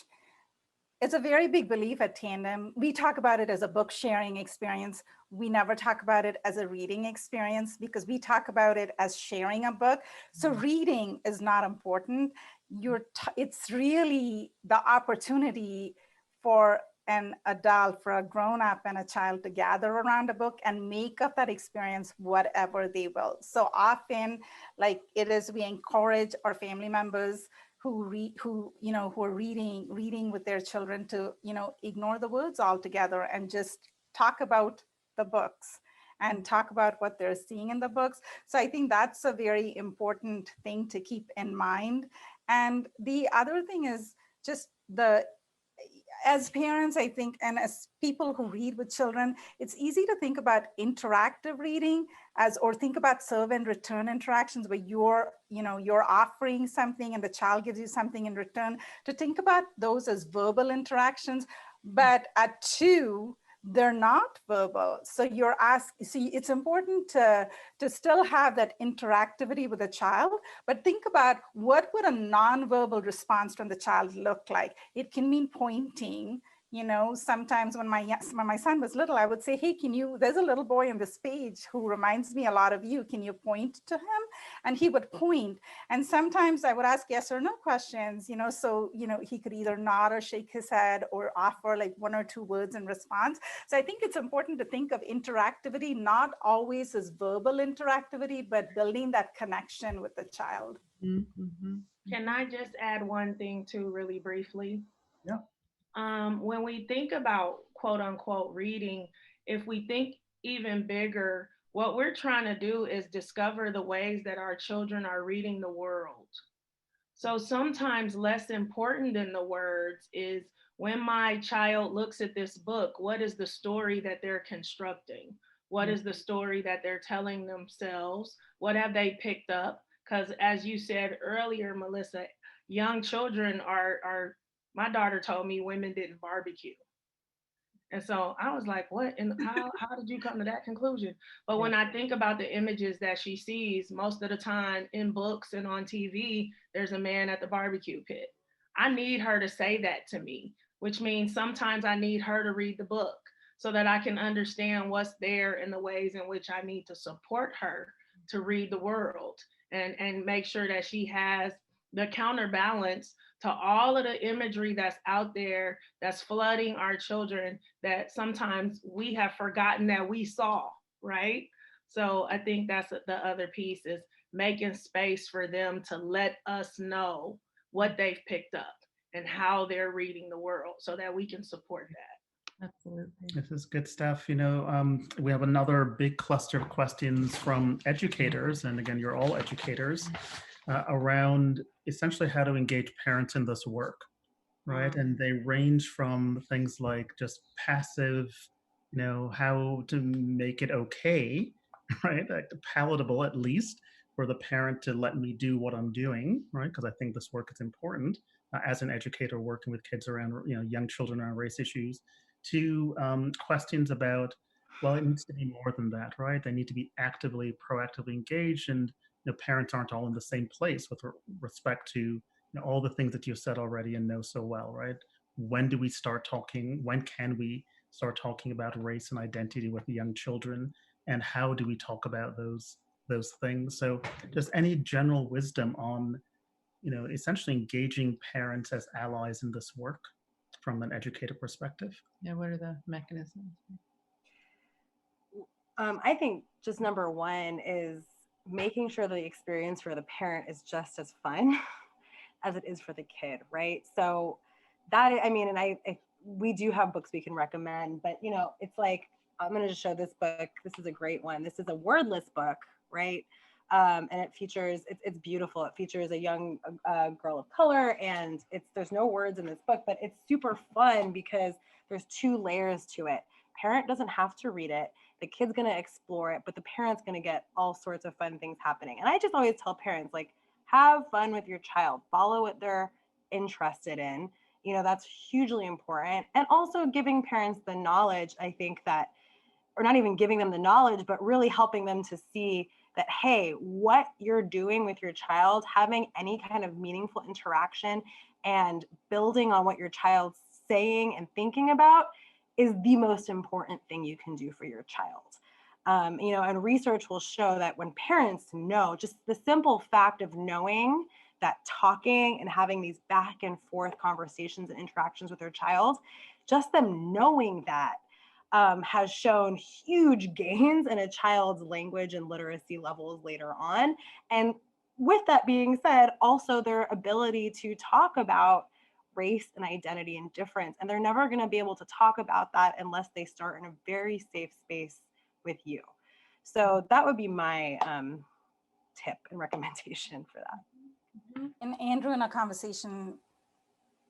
E: It's a very big belief at Tandem. We talk about it as a book sharing experience. We never talk about it as a reading experience because we talk about it as sharing a book. So reading is not important. It's really the opportunity for an adult, for a grown-up and a child to gather around a book and make of that experience whatever they will. So often, like it is, we encourage our family members who are reading with their children to, ignore the words altogether and just talk about the books and talk about what they're seeing in the books. So I think that's a very important thing to keep in mind. And the other thing is just as parents, I think, and as people who read with children, it's easy to think about interactive reading or think about serve and return interactions where you're offering something and the child gives you something in return, to think about those as verbal interactions. But at 2, they're not verbal. So it's important to still have that interactivity with a child, but think about what would a nonverbal response from the child look like. It can mean pointing. Sometimes when my son was little, I would say, hey, there's a little boy on this page who reminds me a lot of you. Can you point to him? And he would point. And sometimes I would ask yes or no questions, so, he could either nod or shake his head or offer like 1 or 2 words in response. So I think it's important to think of interactivity, not always as verbal interactivity, but building that connection with the child.
A: Mm-hmm.
D: Can I just add one thing too, really briefly?
B: Yeah.
D: When we think about quote unquote reading, if we think even bigger, what we're trying to do is discover the ways that our children are reading the world. So sometimes less important than the words is, when my child looks at this book, what is the story that they're constructing? What is the story that they're telling themselves? What have they picked up? Because as you said earlier, Melissa, young children are my daughter told me women didn't barbecue. And so I was like, what? And how did you come to that conclusion? But when I think about the images that she sees, most of the time in books and on TV, there's a man at the barbecue pit. I need her to say that to me, which means sometimes I need her to read the book so that I can understand what's there and the ways in which I need to support her to read the world and make sure that she has the counterbalance to all of the imagery that's out there that's flooding our children that sometimes we have forgotten that we saw, right? So I think that's the other piece, is making space for them to let us know what they've picked up and how they're reading the world so that we can support that.
A: Absolutely.
B: This is good stuff. We have another big cluster of questions from educators, and again, you're all educators, around essentially how to engage parents in this work, right? And they range from things like just passive, how to make it okay, right? Like palatable, at least, for the parent to let me do what I'm doing, right? Because I think this work is important as an educator working with kids around, young children around race issues, to questions about, well, it needs to be more than that, right? They need to be actively, proactively engaged, and parents aren't all in the same place with respect to all the things that you've said already and know so well, right? When do we start talking? When can we start talking about race and identity with the young children? And how do we talk about those things? So just any general wisdom on, essentially engaging parents as allies in this work from an educator perspective.
A: Yeah, what are the mechanisms?
C: I think just number 1 is making sure the experience for the parent is just as fun as it is for the kid, right? So that, we do have books we can recommend, but it's like, I'm going to just show this book. This is a great one. This is a wordless book, right? And it features, it's beautiful. It features a young girl of color, and there's no words in this book, but it's super fun because there's 2 layers to it. Parent doesn't have to read it, The kid's going to explore it, but the parent's going to get all sorts of fun things happening. And I just always tell parents, like, have fun with your child, follow what they're interested in. You know, that's hugely important. And also giving parents the knowledge, I think that, or not even giving them the knowledge, but really helping them to see that, hey, what you're doing with your child, having any kind of meaningful interaction and building on what your child's saying and thinking about is the most important thing you can do for your child. You know, and research will show that when parents know, just the simple fact of knowing that talking and having these back and forth conversations and interactions with their child, just them knowing that has shown huge gains in a child's language and literacy levels later on. And with that being said, also their ability to talk about race and identity and difference. And they're never going to be able to talk about that unless they start in a very safe space with you. So that would be my tip and recommendation for that.
E: And Andrew, in a conversation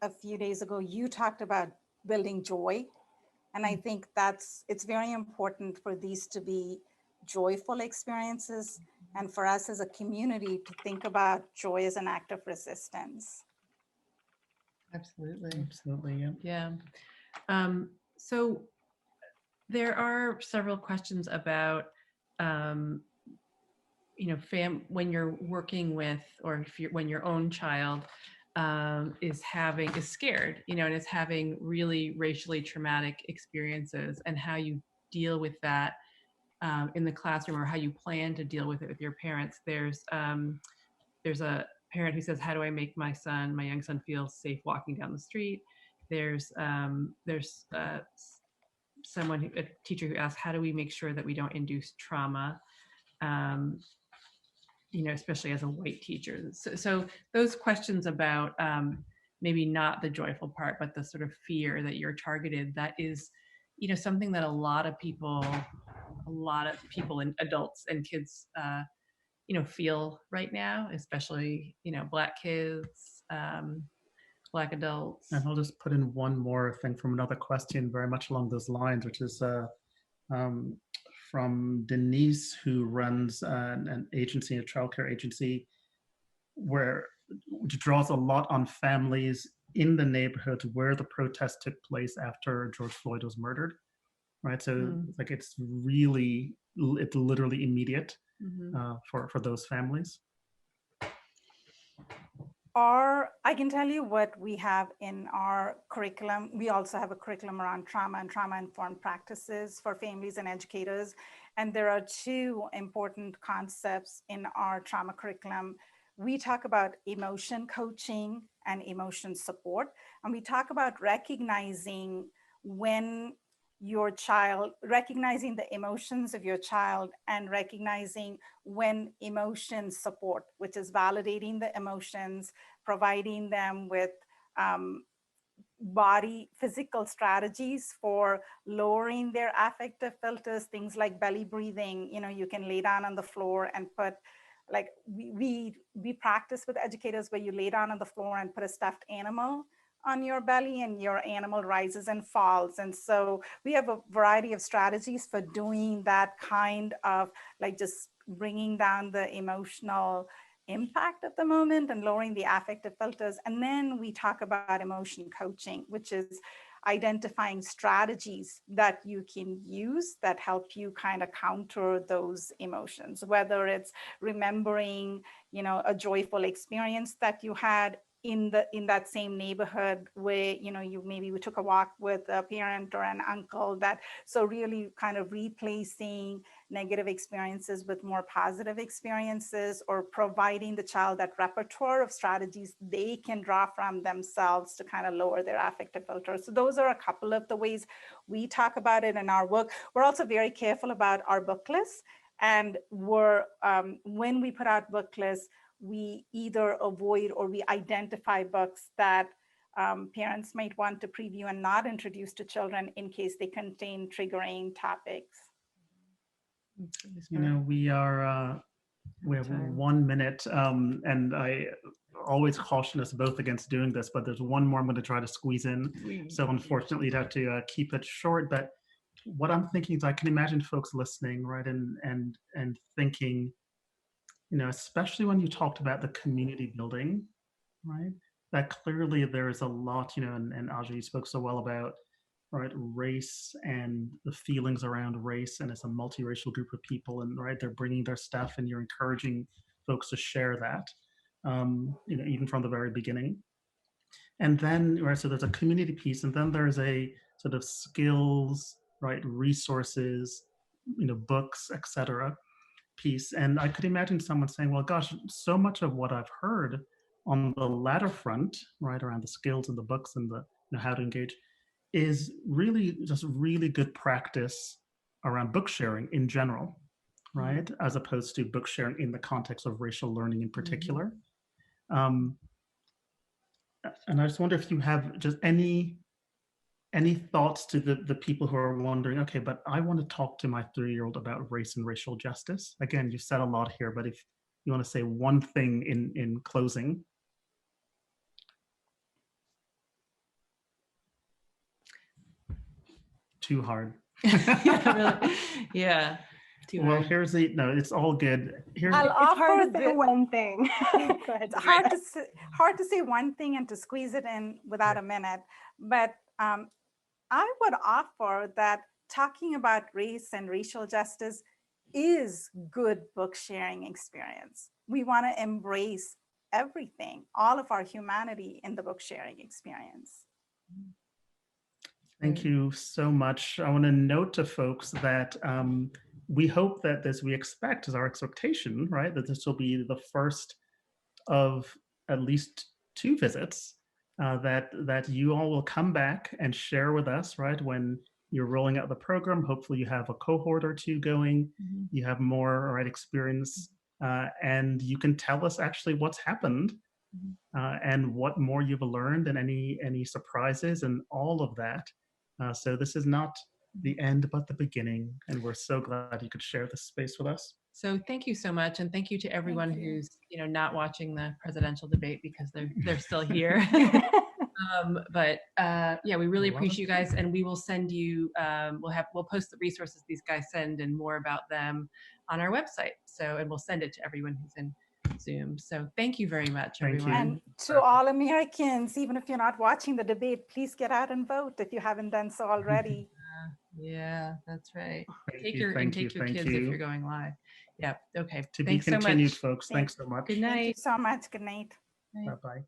E: a few days ago, you talked about building joy. And I think it's very important for these to be joyful experiences, and for us as a community to think about joy as an act of resistance.
A: Absolutely.
B: Absolutely, yeah.
A: Yeah. So there are several questions about, you know, when you're working with, or when your own child is scared, you know, and is having really racially traumatic experiences, and how you deal with that in the classroom, or how you plan to deal with it with your parents. There's a parent who says, how do I make my young son feel safe walking down the street? There's someone, a teacher, who asks, how do we make sure that we don't induce trauma? You know, especially as a white teacher. So those questions about maybe not the joyful part, but the sort of fear that you're targeted, that is, you know, something that a lot of people and adults and kids, you know, feel right now, especially, you know, Black kids, Black adults.
B: And I'll just put in one more thing from another question very much along those lines, which is from Denise, who runs an agency, a childcare agency, which draws a lot on families in the neighborhoods where the protest took place after George Floyd was murdered, right? So like it's literally immediate for those families.
E: I can tell you what we have in our curriculum. We also have a curriculum around trauma and trauma-informed practices for families and educators. And there are two important concepts in our trauma curriculum. We talk about emotion coaching and emotion support. And we talk about recognizing recognizing the emotions of your child, and recognizing when emotion support, which is validating the emotions, providing them with physical strategies for lowering their affective filters, things like belly breathing. You know, you can lay down on the floor and put, like we practice with educators where you lay down on the floor and put a stuffed animal on your belly, and your animal rises and falls. And so we have a variety of strategies for doing that kind of, like, just bringing down the emotional impact at the moment and lowering the affective filters. And then we talk about emotion coaching, which is identifying strategies that you can use that help you kind of counter those emotions, whether it's remembering, you know, a joyful experience that you had in that same neighborhood where, you know, we took a walk with a parent or an uncle, that, so really kind of replacing negative experiences with more positive experiences, or providing the child that repertoire of strategies they can draw from themselves to kind of lower their affective filter. So those are a couple of the ways we talk about it in our work. We're also very careful about our book lists, and when we put out book lists, we either avoid or we identify books that parents might want to preview and not introduce to children in case they contain triggering topics.
B: You know, we have 1 minute, and I always caution us both against doing this, but there's one more I'm going to try to squeeze in. So unfortunately, you'd have to keep it short. But what I'm thinking is I can imagine folks listening, right, and thinking, especially when you talked about the community building, right, that clearly there is a lot, and Aija, you spoke so well about, right, race and the feelings around race, and it's a multiracial group of people, and right, they're bringing their stuff, and you're encouraging folks to share that, even from the very beginning. And then, right, so there's a community piece, and then there's a sort of skills, right, resources, books, etc. piece. And I could imagine someone saying, well, gosh, so much of what I've heard on the latter front, right, around the skills and the books and the how to engage, is really just really good practice around book sharing in general, right, as opposed to book sharing in the context of racial learning in particular. And I just wonder if you have just any thoughts to the people who are wondering, okay, but I want to talk to my 3-year-old about race and racial justice. Again, you said a lot here, but if you want to say one thing in closing. Too hard.
A: Yeah.
B: Well, here's no, it's all good.
C: It's hard to say one thing. Go ahead.
E: It's hard to say one thing and to squeeze it in without a minute. But I would offer that talking about race and racial justice is good book sharing experience. We want to embrace everything, all of our humanity in the book sharing experience.
B: Thank you so much. I want to note to folks that we hope that we expect, is our expectation, right, that this will be the first of at least 2 visits that you all will come back and share with us, right, when you're rolling out the program. Hopefully you have a cohort or 2 going, you have more, right, experience, and you can tell us actually what's happened and what more you've learned and any surprises and all of that. So this is not the end, but the beginning. And we're so glad you could share this space with us.
A: So thank you so much. And thank you to everyone who's, not watching the presidential debate because they're still here. But yeah, we really appreciate you guys, and we will send you, we'll post the resources these guys send and more about them on our website. So, and we'll send it to everyone who's in Zoom. So thank you very much, everyone.
E: And to all Americans, even if you're not watching the debate, please get out and vote if you haven't done so already.
A: Yeah, that's right.
B: Take
A: your kids if you're going live. Yeah. Okay.
B: To be continued, folks. Thanks so much.
A: Good night.
E: Thank you so much. Good night.
B: Bye-bye.